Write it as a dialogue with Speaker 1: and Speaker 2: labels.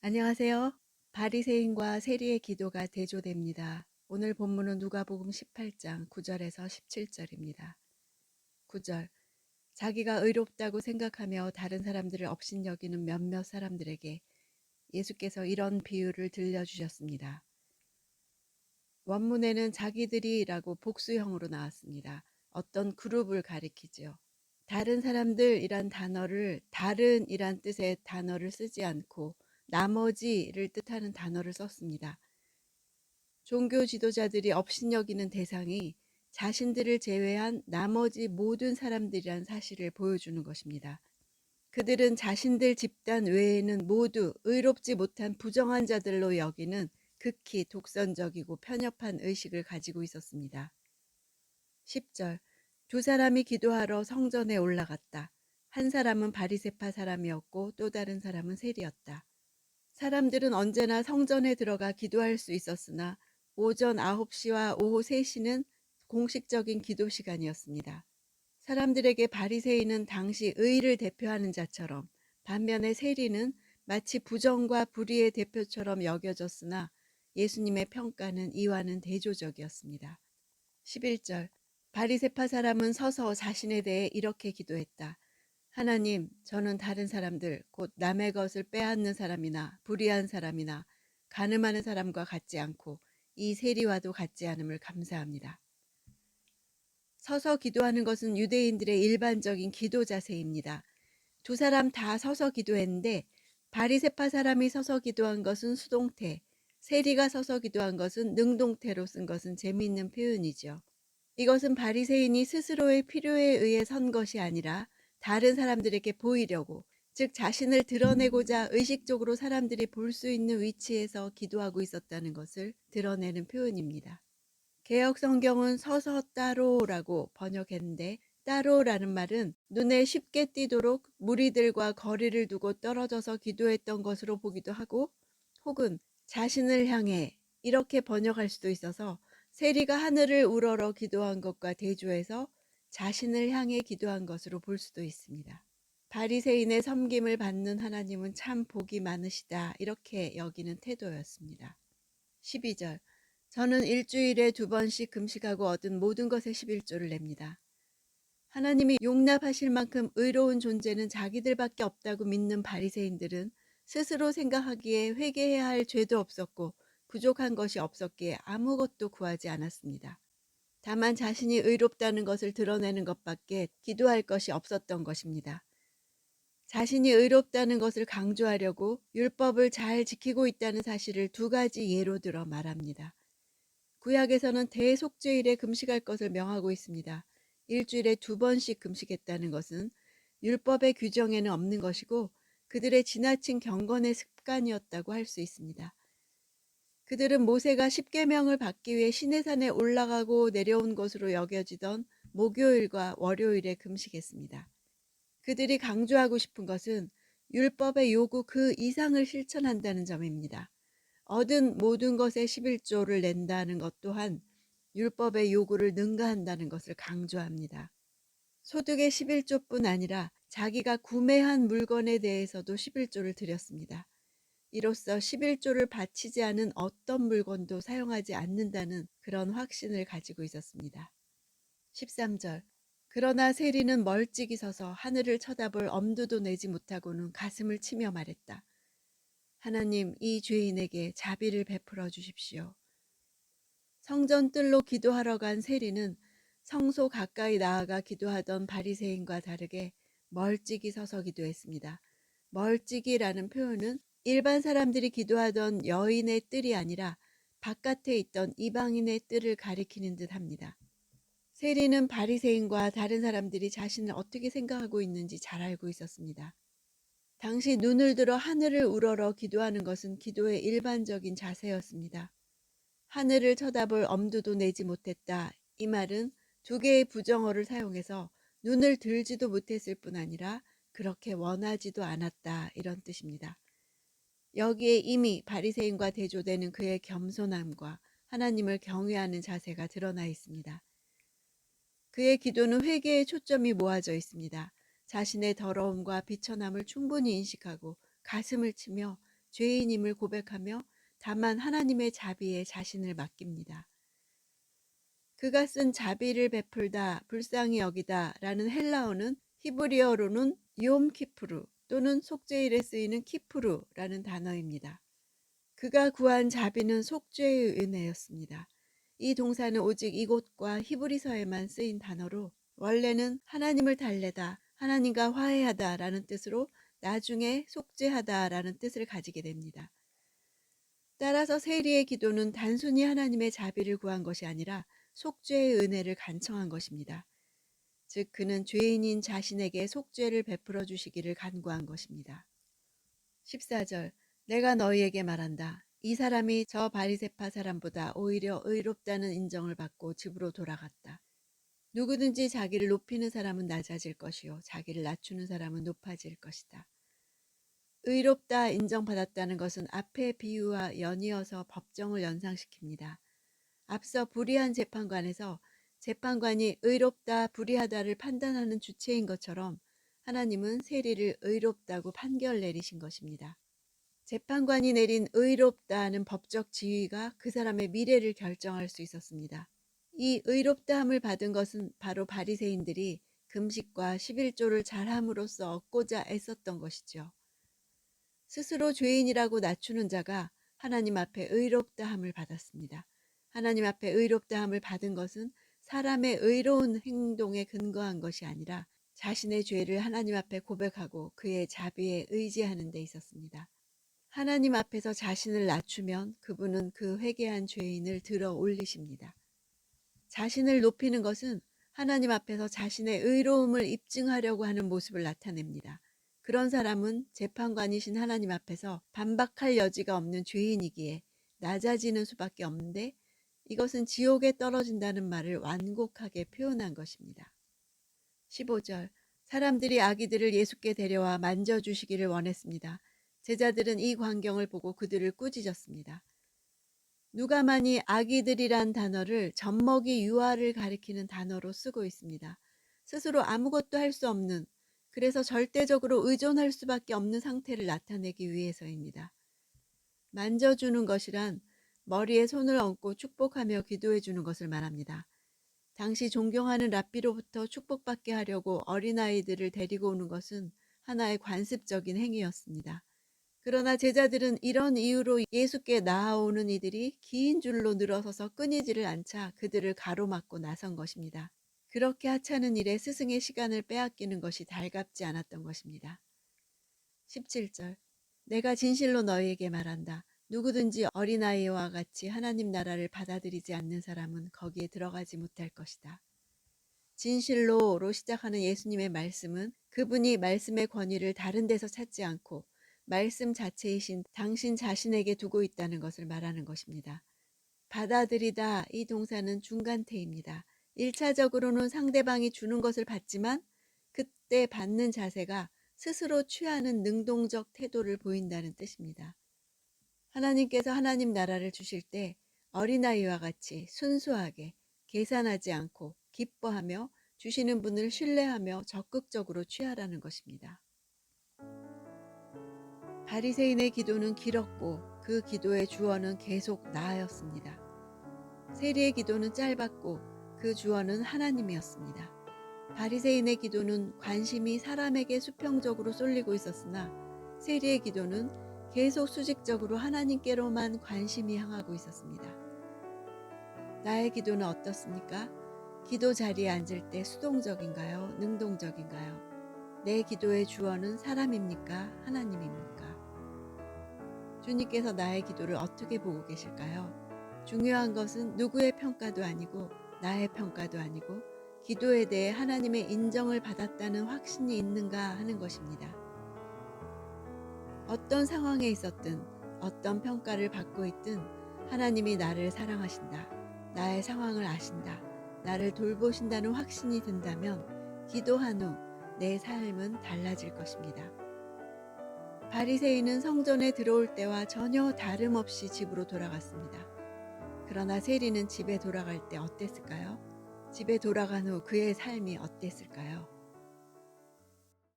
Speaker 1: 안녕하세요. 바리새인과 세리의 기도가 대조됩니다. 오늘 본문은 누가복음 18장 9절에서 17절입니다. 9절. 자기가 의롭다고 생각하며 다른 사람들을 업신여기는 몇몇 사람들에게 예수께서 이런 비유를 들려주셨습니다. 원문에는 자기들이라고 복수형으로 나왔습니다. 어떤 그룹을 가리키죠. 다른 사람들이란 단어를 다른이란 뜻의 단어를 쓰지 않고 나머지를 뜻하는 단어를 썼습니다. 종교 지도자들이 업신여기는 대상이 자신들을 제외한 나머지 모든 사람들이란 사실을 보여주는 것입니다. 그들은 자신들 집단 외에는 모두 의롭지 못한 부정한 자들로 여기는 극히 독선적이고 편협한 의식을 가지고 있었습니다. 10절. 두 사람이 기도하러 성전에 올라갔다. 한 사람은 바리새파 사람이었고 또 다른 사람은 세리였다. 사람들은 언제나 성전에 들어가 기도할 수 있었으나 오전 9시와 오후 3시는 공식적인 기도 시간이었습니다. 사람들에게 바리새인은 당시 의를 대표하는 자처럼, 반면에 세리는 마치 부정과 불의의 대표처럼 여겨졌으나 예수님의 평가는 이와는 대조적이었습니다. 11절. 바리새파 사람은 서서 자신에 대해 이렇게 기도했다. 하나님, 저는 다른 사람들, 곧 남의 것을 빼앗는 사람이나 불의한 사람이나 간음하는 사람과 같지 않고 이 세리와도 같지 않음을 감사합니다. 서서 기도하는 것은 유대인들의 일반적인 기도 자세입니다. 두 사람 다 서서 기도했는데 바리새파 사람이 서서 기도한 것은 수동태, 세리가 서서 기도한 것은 능동태로 쓴 것은 재미있는 표현이죠. 이것은 바리새인이 스스로의 필요에 의해 선 것이 아니라 다른 사람들에게 보이려고, 즉 자신을 드러내고자 의식적으로 사람들이 볼 수 있는 위치에서 기도하고 있었다는 것을 드러내는 표현입니다. 개역 성경은 서서 따로라고 번역했는데 따로라는 말은 눈에 쉽게 띄도록 무리들과 거리를 두고 떨어져서 기도했던 것으로 보기도 하고 혹은 자신을 향해 이렇게 번역할 수도 있어서 세리가 하늘을 우러러 기도한 것과 대조해서 자신을 향해 기도한 것으로 볼 수도 있습니다. 바리새인의 섬김을 받는 하나님은 참 복이 많으시다 이렇게 여기는 태도였습니다. 12절. 저는 일주일에 2번씩 금식하고 얻은 모든 것의 11조를 냅니다. 하나님이 용납하실 만큼 의로운 존재는 자기들밖에 없다고 믿는 바리새인들은 스스로 생각하기에 회개해야 할 죄도 없었고 부족한 것이 없었기에 아무것도 구하지 않았습니다. 다만 자신이 의롭다는 것을 드러내는 것밖에 기도할 것이 없었던 것입니다. 자신이 의롭다는 것을 강조하려고 율법을 잘 지키고 있다는 사실을 2가지 예로 들어 말합니다. 구약에서는 대속죄일에 금식할 것을 명하고 있습니다. 일주일에 2번씩 금식했다는 것은 율법의 규정에는 없는 것이고 그들의 지나친 경건의 습관이었다고 할 수 있습니다. 그들은 모세가 십계명을 받기 위해 시내산에 올라가고 내려온 것으로 여겨지던 목요일과 월요일에 금식했습니다. 그들이 강조하고 싶은 것은 율법의 요구 그 이상을 실천한다는 점입니다. 얻은 모든 것의 11조를 낸다는 것 또한 율법의 요구를 능가한다는 것을 강조합니다. 소득의 11조뿐 아니라 자기가 구매한 물건에 대해서도 11조를 드렸습니다. 이로써 11조를 바치지 않은 어떤 물건도 사용하지 않는다는 그런 확신을 가지고 있었습니다. 13절. 그러나 세리는 멀찍이 서서 하늘을 쳐다볼 엄두도 내지 못하고는 가슴을 치며 말했다. 하나님, 이 죄인에게 자비를 베풀어 주십시오. 성전 뜰로 기도하러 간 세리는 성소 가까이 나아가 기도하던 바리새인과 다르게 멀찍이 서서 기도했습니다. 멀찍이라는 표현은 일반 사람들이 기도하던 여인의 뜰이 아니라 바깥에 있던 이방인의 뜰을 가리키는 듯 합니다. 세리는 바리새인과 다른 사람들이 자신을 어떻게 생각하고 있는지 잘 알고 있었습니다. 당시 눈을 들어 하늘을 우러러 기도하는 것은 기도의 일반적인 자세였습니다. 하늘을 쳐다볼 엄두도 내지 못했다. 이 말은 2개의 부정어를 사용해서 눈을 들지도 못했을 뿐 아니라 그렇게 원하지도 않았다. 이런 뜻입니다. 여기에 이미 바리새인과 대조되는 그의 겸손함과 하나님을 경외하는 자세가 드러나 있습니다. 그의 기도는 회개에 초점이 모아져 있습니다. 자신의 더러움과 비천함을 충분히 인식하고 가슴을 치며 죄인임을 고백하며 다만 하나님의 자비에 자신을 맡깁니다. 그가 쓴 자비를 베풀다, 불쌍히 여기다 라는 헬라어는 히브리어로는 욤키프루 또는 속죄일에 쓰이는 키프루라는 단어입니다. 그가 구한 자비는 속죄의 은혜였습니다. 이 동사는 오직 이곳과 히브리서에만 쓰인 단어로 원래는 하나님을 달래다, 하나님과 화해하다 라는 뜻으로 나중에 속죄하다 라는 뜻을 가지게 됩니다. 따라서 세리의 기도는 단순히 하나님의 자비를 구한 것이 아니라 속죄의 은혜를 간청한 것입니다. 즉 그는 죄인인 자신에게 속죄를 베풀어 주시기를 간구한 것입니다. 14절 내가 너희에게 말한다. 이 사람이 저 바리새파 사람보다 오히려 의롭다는 인정을 받고 집으로 돌아갔다. 누구든지 자기를 높이는 사람은 낮아질 것이요 자기를 낮추는 사람은 높아질 것이다. 의롭다 인정받았다는 것은 앞의 비유와 연이어서 법정을 연상시킵니다. 앞서 불의한 재판관에서 재판관이 의롭다 불의하다를 판단하는 주체인 것처럼 하나님은 세리를 의롭다고 판결 내리신 것입니다. 재판관이 내린 의롭다는 법적 지위가 그 사람의 미래를 결정할 수 있었습니다. 이 의롭다함을 받은 것은 바로 바리새인들이 금식과 11조를 잘함으로써 얻고자 애썼던 것이죠. 스스로 죄인이라고 낮추는 자가 하나님 앞에 의롭다함을 받았습니다. 하나님 앞에 의롭다함을 받은 것은 사람의 의로운 행동에 근거한 것이 아니라 자신의 죄를 하나님 앞에 고백하고 그의 자비에 의지하는 데 있었습니다. 하나님 앞에서 자신을 낮추면 그분은 그 회개한 죄인을 들어 올리십니다. 자신을 높이는 것은 하나님 앞에서 자신의 의로움을 입증하려고 하는 모습을 나타냅니다. 그런 사람은 재판관이신 하나님 앞에서 반박할 여지가 없는 죄인이기에 낮아지는 수밖에 없는데 이것은 지옥에 떨어진다는 말을 완곡하게 표현한 것입니다. 15절 사람들이 아기들을 예수께 데려와 만져주시기를 원했습니다. 제자들은 이 광경을 보고 그들을 꾸짖었습니다. 누가만이 아기들이란 단어를 젖먹이 유아를 가리키는 단어로 쓰고 있습니다. 스스로 아무것도 할 수 없는, 그래서 절대적으로 의존할 수밖에 없는 상태를 나타내기 위해서입니다. 만져주는 것이란 머리에 손을 얹고 축복하며 기도해 주는 것을 말합니다. 당시 존경하는 랍비로부터 축복받게 하려고 어린아이들을 데리고 오는 것은 하나의 관습적인 행위였습니다. 그러나 제자들은 이런 이유로 예수께 나아오는 이들이 긴 줄로 늘어서서 끊이지를 않자 그들을 가로막고 나선 것입니다. 그렇게 하찮은 일에 스승의 시간을 빼앗기는 것이 달갑지 않았던 것입니다. 17절 내가 진실로 너희에게 말한다. 누구든지 어린아이와 같이 하나님 나라를 받아들이지 않는 사람은 거기에 들어가지 못할 것이다. 진실로로 시작하는 예수님의 말씀은 그분이 말씀의 권위를 다른 데서 찾지 않고 말씀 자체이신 당신 자신에게 두고 있다는 것을 말하는 것입니다. 받아들이다 이 동사는 중간태입니다. 1차적으로는 상대방이 주는 것을 받지만 그때 받는 자세가 스스로 취하는 능동적 태도를 보인다는 뜻입니다. 하나님께서 하나님 나라를 주실 때 어린아이와 같이 순수하게 계산하지 않고 기뻐하며 주시는 분을 신뢰하며 적극적으로 취하라는 것입니다. 바리새인의 기도는 길었고 그 기도의 주어는 계속 나였습니다. 세리의 기도는 짧았고 그 주어는 하나님이었습니다. 바리새인의 기도는 관심이 사람에게 수평적으로 쏠리고 있었으나 세리의 기도는 계속 수직적으로 하나님께로만 관심이 향하고 있었습니다. 나의 기도는 어떻습니까? 기도 자리에 앉을 때 수동적인가요? 능동적인가요? 내 기도의 주어는 사람입니까? 하나님입니까? 주님께서 나의 기도를 어떻게 보고 계실까요? 중요한 것은 누구의 평가도 아니고 나의 평가도 아니고 기도에 대해 하나님의 인정을 받았다는 확신이 있는가 하는 것입니다. 어떤 상황에 있었든 어떤 평가를 받고 있든 하나님이 나를 사랑하신다. 나의 상황을 아신다. 나를 돌보신다는 확신이 든다면 기도한 후 내 삶은 달라질 것입니다. 바리새인은 성전에 들어올 때와 전혀 다름없이 집으로 돌아갔습니다. 그러나 세리는 집에 돌아갈 때 어땠을까요? 집에 돌아간 후 그의 삶이 어땠을까요?